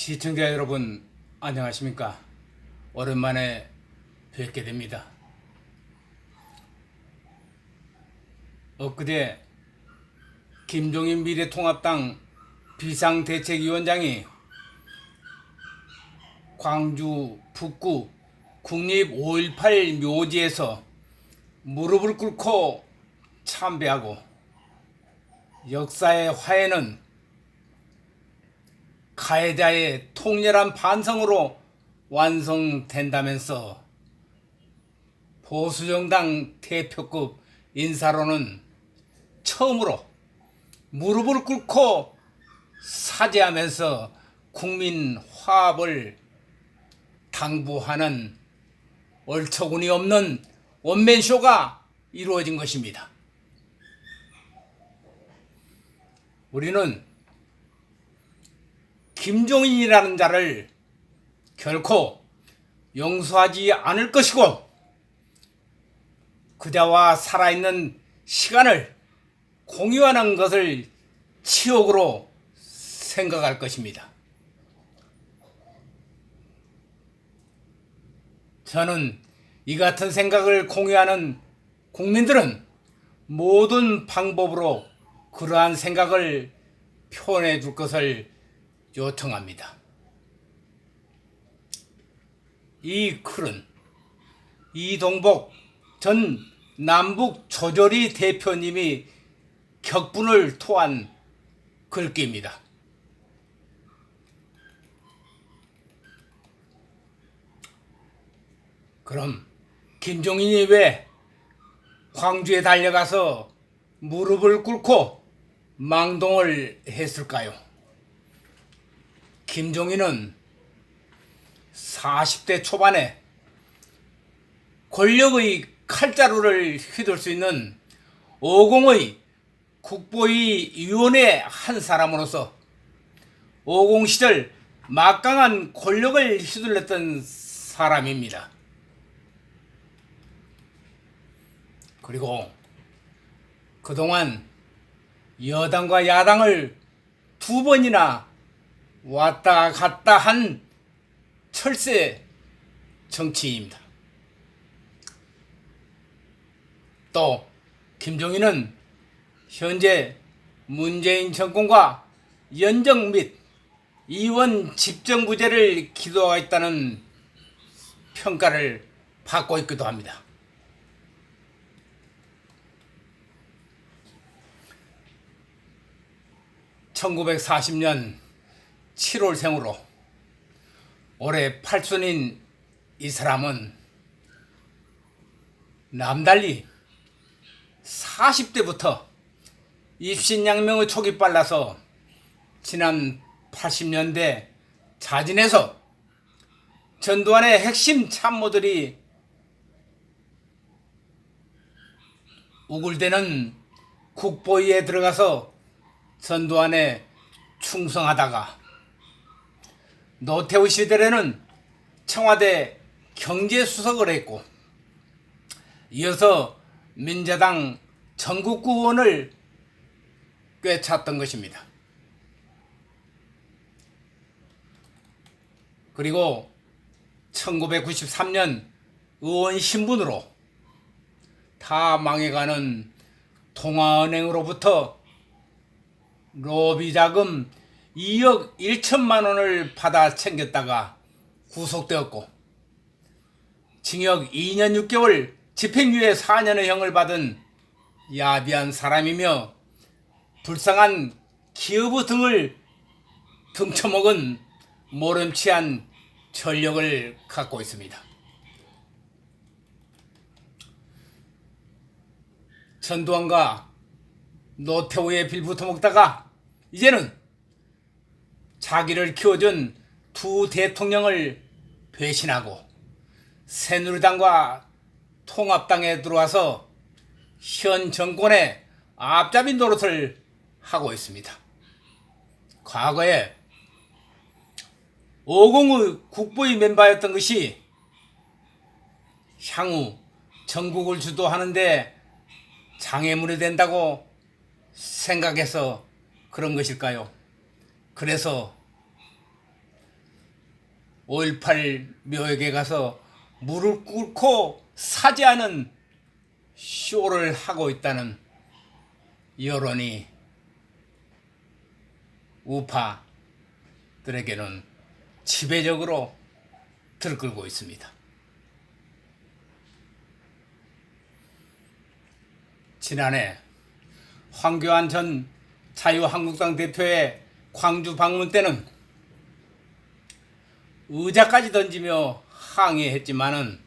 시청자 여러분 안녕하십니까? 오랜만에 뵙게 됩니다. 엊그제 김종인 미래통합당 비상대책위원장이 광주 북구 국립 5.18 묘지에서 무릎을 꿇고 참배하고 역사의 화해는 가해자의 통렬한 반성으로 완성된다면서 보수정당 대표급 인사로는 처음으로 무릎을 꿇고 사죄하면서 국민 화합을 당부하는 얼처구니 없는 원맨쇼가 이루어진 것입니다. 우리는 김종인이라는 자를 결코 용서하지 않을 것이고 그자와 살아있는 시간을 공유하는 것을 치욕으로 생각할 것입니다. 저는 이 같은 생각을 공유하는 국민들은 모든 방법으로 그러한 생각을 표현해 줄 것을 요청합니다. 이 글은 이동복 전 남북 조조리 대표님이 격분을 토한 글귀입니다. 그럼 김종인이 왜 광주에 달려가서 무릎을 꿇고 망동을 했을까요? 김종인은 40대 초반에 권력의 칼자루를 휘둘 수 있는 50의 국보위 위원의 한 사람으로서 50 시절 막강한 권력을 휘둘렀던 사람입니다. 그리고 그동안 여당과 야당을 두 번이나 왔다 갔다 한 철새 정치인입니다. 또 김종인은 현재 문재인 정권과 연정 및 이원 집정부제를 기도하고 있다는 평가를 받고 있기도 합니다. (1940년 7월생으로) 올해 8순인 이 사람은 남달리 40대부터 입신양명의 촉이 빨라서 지난 80년대 자진해서 전두환의 핵심 참모들이 우글대는 국보위에 들어가서 전두환에 충성하다가 노태우 시절에는 청와대 경제수석을 했고 이어서 민자당 전국구 의원을 꿰찼던 것입니다. 그리고 1993년 의원 신분으로 다 망해가는 동아은행으로부터 로비 자금 2억 1천만 원을 받아 챙겼다가 구속되었고 징역 2년 6개월 집행유예 4년의 형을 받은 야비한 사람이며 불쌍한 기여부 등을 등쳐먹은 모름치한 전력을 갖고 있습니다. 전두환과 노태우에 빌붙어 먹다가 이제는 자기를 키워준 두 대통령을 배신하고 새누리당과 통합당에 들어와서 현 정권의 앞잡이 노릇을 하고 있습니다. 과거에 50의 국보위 멤버였던 것이 향후 전국을 주도하는데 장애물이 된다고 생각해서 그런 것일까요? 그래서 5.18 묘역에 가서 무릎 꿇고 사죄하는 쇼를 하고 있다는 여론이 우파들에게는 지배적으로 들끓고 있습니다. 지난해 황교안 전 자유한국당 대표의 광주 방문 때는 의자까지 던지며 항의했지만은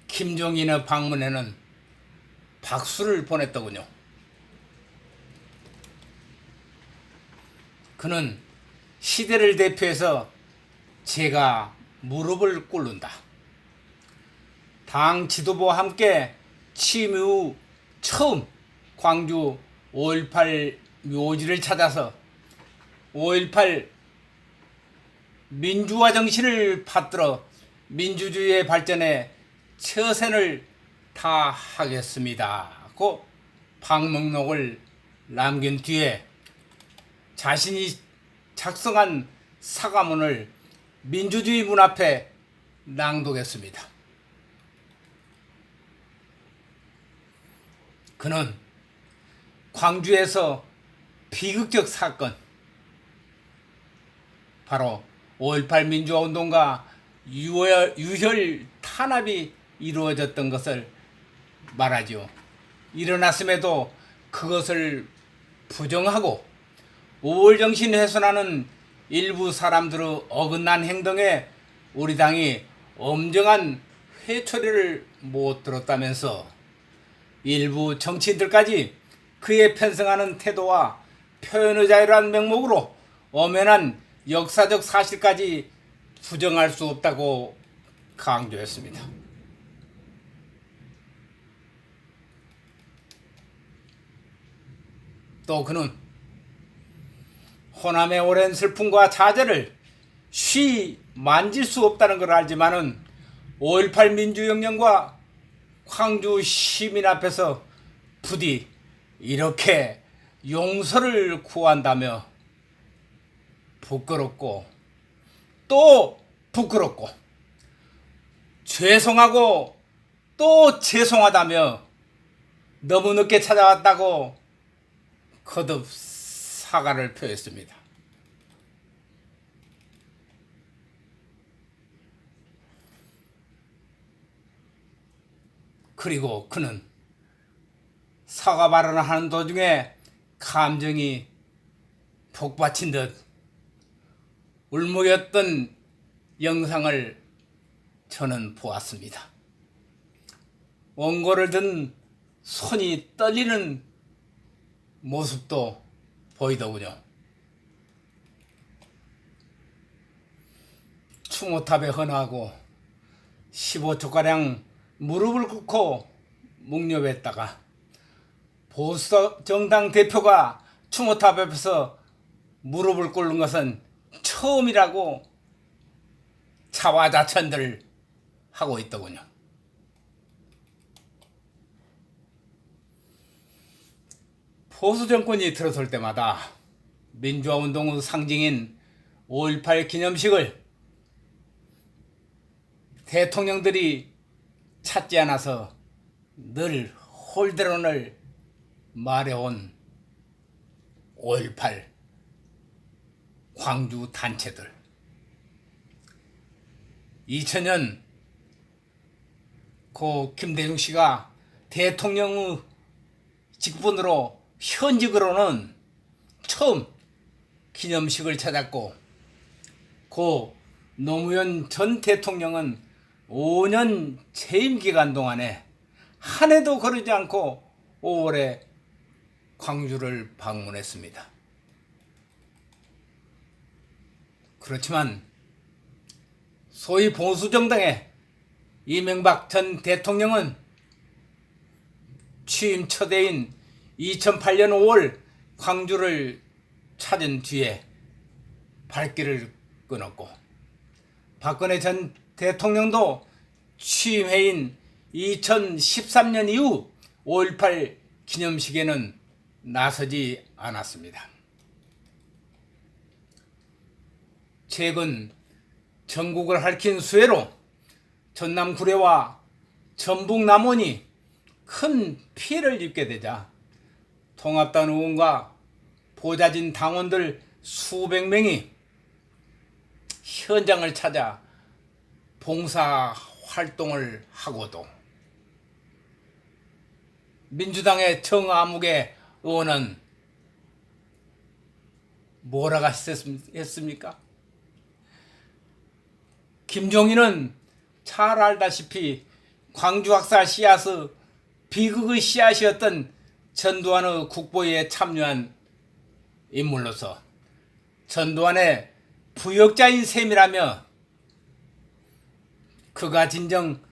김종인의 방문에는 박수를 보냈더군요. 그는 시대를 대표해서 제가 무릎을 꿇는다. 당 지도부와 함께 취임 이후 처음 광주 5.18 묘지를 찾아서 5.18 민주화 정신을 받들어 민주주의의 발전에 처세를 다하겠습니다. 고 방명록을 남긴 뒤에 자신이 작성한 사과문을 민주주의 문 앞에 낭독했습니다. 그는 광주에서 비극적 사건, 바로 5.18 민주화운동과 유혈 탄압이 이루어졌던 것을 말하지요. 일어났음에도 그것을 부정하고 5월 정신 훼손하는 일부 사람들의 어긋난 행동에 우리 당이 엄정한 회초리를 못 들었다면서 일부 정치인들까지 그에 편승하는 태도와 표현의 자유라는 명목으로 엄연한 역사적 사실까지 부정할 수 없다고 강조했습니다. 또 그는 호남의 오랜 슬픔과 좌절을 쉬 만질 수 없다는 걸 알지만은 5.18 민주혁명과 광주 시민 앞에서 부디 이렇게 용서를 구한다며 부끄럽고 또 부끄럽고 죄송하고 또 죄송하다며 너무 늦게 찾아왔다고 거듭 사과를 표했습니다. 그리고 그는 사과 발언을 하는 도중에 감정이 복받친 듯 울먹였던 영상을 저는 보았습니다. 원고를 든 손이 떨리는 모습도 보이더군요. 추모탑에 헌화하고 15초가량 무릎을 꿇고 묵념했다가 보수정당 대표가 추모탑 앞에서 무릎을 꿇는 것은 처음이라고 자화자찬들 하고 있더군요. 보수 정권이 들어설 때마다 민주화 운동의 상징인 5.18 기념식을 대통령들이 찾지 않아서 늘 홀대론을 말해온 5.18 광주 단체들. 2000년 고 김대중 씨가 대통령의 직분으로 현직으로는 처음 기념식을 찾았고, 고 노무현 전 대통령은 5년 재임 기간 동안에 한 해도 거르지 않고 5월에 광주를 방문했습니다. 그렇지만 소위 보수정당의 이명박 전 대통령은 취임 첫 해인 2008년 5월 광주를 찾은 뒤에 발길을 끊었고, 박근혜 전 대통령도 취임해인 2013년 이후 5.18 기념식에는 나서지 않았습니다. 최근 전국을 핥힌 수해로 전남 구례와 전북 남원이 큰 피해를 입게 되자 통합당 의원과 보좌진 당원들 수백 명이 현장을 찾아 봉사 활동을 하고도 민주당의 정아무개 의원은 뭐라고 했습니까? 김종인은 잘 알다시피 광주 학살 씨앗의 비극의 씨앗이었던 전두환의 국보에 참여한 인물로서 전두환의 부역자인 셈이라며 그가 진정